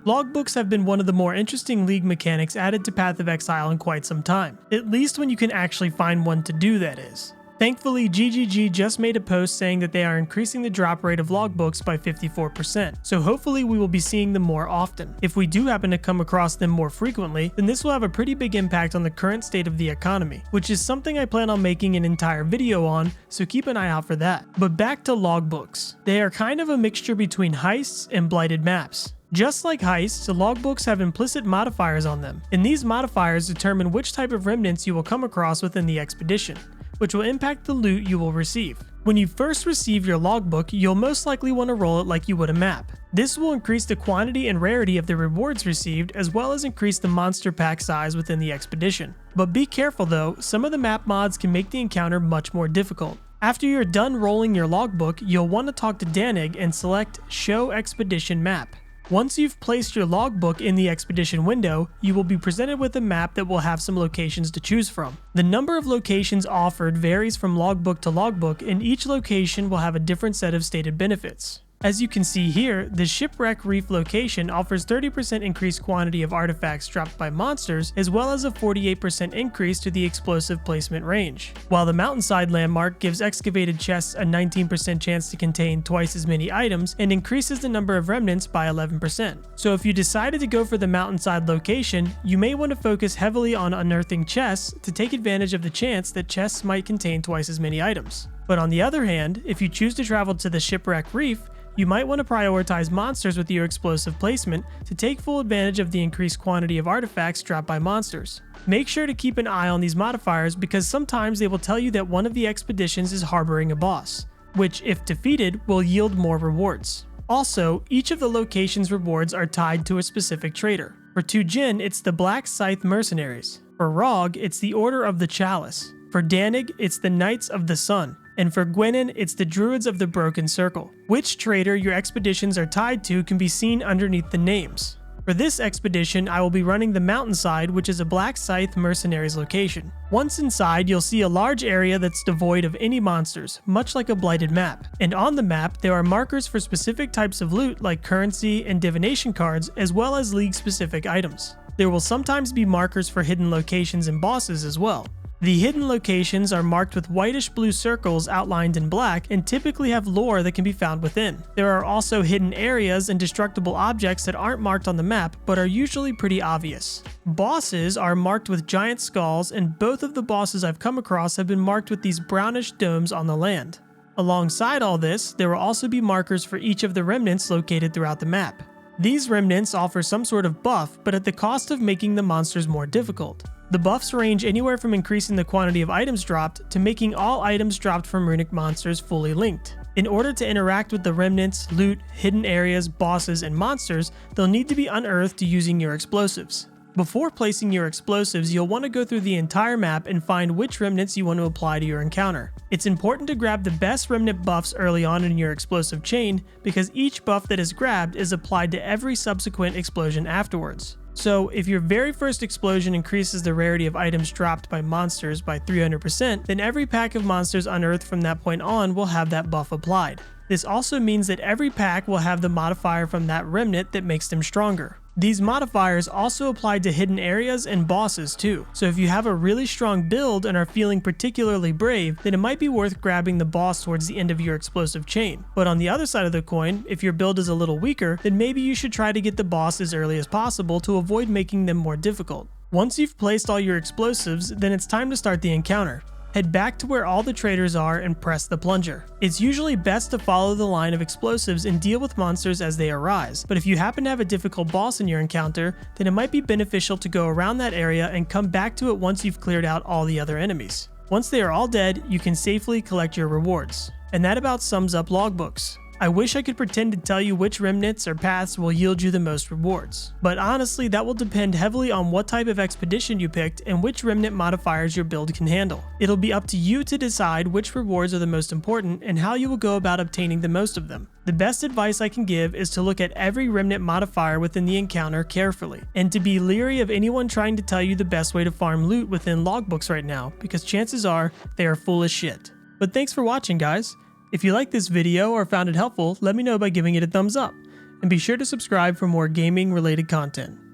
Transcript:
Logbooks have been one of the more interesting League mechanics added to Path of Exile in quite some time, at least when you can actually find one to do, that is. Thankfully, GGG just made a post saying that they are increasing the drop rate of logbooks by 54%, so hopefully we will be seeing them more often. If we do happen to come across them more frequently, then this will have a pretty big impact on the current state of the economy, which is something I plan on making an entire video on, so keep an eye out for that. But back to logbooks. They are kind of a mixture between heists and blighted maps. Just like heists, logbooks have implicit modifiers on them, and these modifiers determine which type of remnants you will come across within the expedition, which will impact the loot you will receive. When you first receive your logbook, you'll most likely want to roll it like you would a map. This will increase the quantity and rarity of the rewards received, as well as increase the monster pack size within the expedition. But be careful though, some of the map mods can make the encounter much more difficult. After you're done rolling your logbook, you'll want to talk to Danig and select Show Expedition Map. Once you've placed your logbook in the expedition window, you will be presented with a map that will have some locations to choose from. The number of locations offered varies from logbook to logbook, and each location will have a different set of stated benefits. As you can see here, the Shipwreck Reef location offers 30% increased quantity of artifacts dropped by monsters, as well as a 48% increase to the explosive placement range. While the Mountainside landmark gives excavated chests a 19% chance to contain twice as many items and increases the number of remnants by 11%. So if you decided to go for the Mountainside location, you may want to focus heavily on unearthing chests to take advantage of the chance that chests might contain twice as many items. But on the other hand, if you choose to travel to the Shipwreck Reef, you might want to prioritize monsters with your explosive placement to take full advantage of the increased quantity of artifacts dropped by monsters. Make sure to keep an eye on these modifiers because sometimes they will tell you that one of the expeditions is harboring a boss, which if defeated will yield more rewards. Also, each of the location's rewards are tied to a specific trader. For Tujin, it's the Black Scythe Mercenaries. For Rog, it's the Order of the Chalice. For Danig, it's the Knights of the Sun. And for Gwenin, it's the Druids of the Broken Circle. Which trader your expeditions are tied to can be seen underneath the names. For this expedition, I will be running the Mountainside, which is a Black Scythe Mercenaries location. Once inside, you'll see a large area that's devoid of any monsters, much like a blighted map. And on the map, there are markers for specific types of loot like currency and divination cards, as well as league-specific items. There will sometimes be markers for hidden locations and bosses as well. The hidden locations are marked with whitish blue circles outlined in black and typically have lore that can be found within. There are also hidden areas and destructible objects that aren't marked on the map but are usually pretty obvious. Bosses are marked with giant skulls, and both of the bosses I've come across have been marked with these brownish domes on the land. Alongside all this, there will also be markers for each of the remnants located throughout the map. These remnants offer some sort of buff, but at the cost of making the monsters more difficult. The buffs range anywhere from increasing the quantity of items dropped to making all items dropped from runic monsters fully linked. In order to interact with the remnants, loot, hidden areas, bosses, and monsters, they'll need to be unearthed using your explosives. Before placing your explosives, you'll want to go through the entire map and find which remnants you want to apply to your encounter. It's important to grab the best remnant buffs early on in your explosive chain because each buff that is grabbed is applied to every subsequent explosion afterwards. So if your very first explosion increases the rarity of items dropped by monsters by 300%, then every pack of monsters unearthed from that point on will have that buff applied. This also means that every pack will have the modifier from that remnant that makes them stronger. These modifiers also apply to hidden areas and bosses too, so if you have a really strong build and are feeling particularly brave, then it might be worth grabbing the boss towards the end of your explosive chain. But on the other side of the coin, if your build is a little weaker, then maybe you should try to get the boss as early as possible to avoid making them more difficult. Once you've placed all your explosives, then it's time to start the encounter. Head back to where all the traders are and press the plunger. It's usually best to follow the line of explosives and deal with monsters as they arise, but if you happen to have a difficult boss in your encounter, then it might be beneficial to go around that area and come back to it once you've cleared out all the other enemies. Once they are all dead, you can safely collect your rewards. And that about sums up logbooks. I wish I could pretend to tell you which remnants or paths will yield you the most rewards, but honestly that will depend heavily on what type of expedition you picked and which remnant modifiers your build can handle. It'll be up to you to decide which rewards are the most important and how you will go about obtaining the most of them. The best advice I can give is to look at every remnant modifier within the encounter carefully, and to be leery of anyone trying to tell you the best way to farm loot within logbooks right now, because chances are they are full of shit. But thanks for watching, guys. If you liked this video or found it helpful, let me know by giving it a thumbs up. and be sure to subscribe for more gaming related content.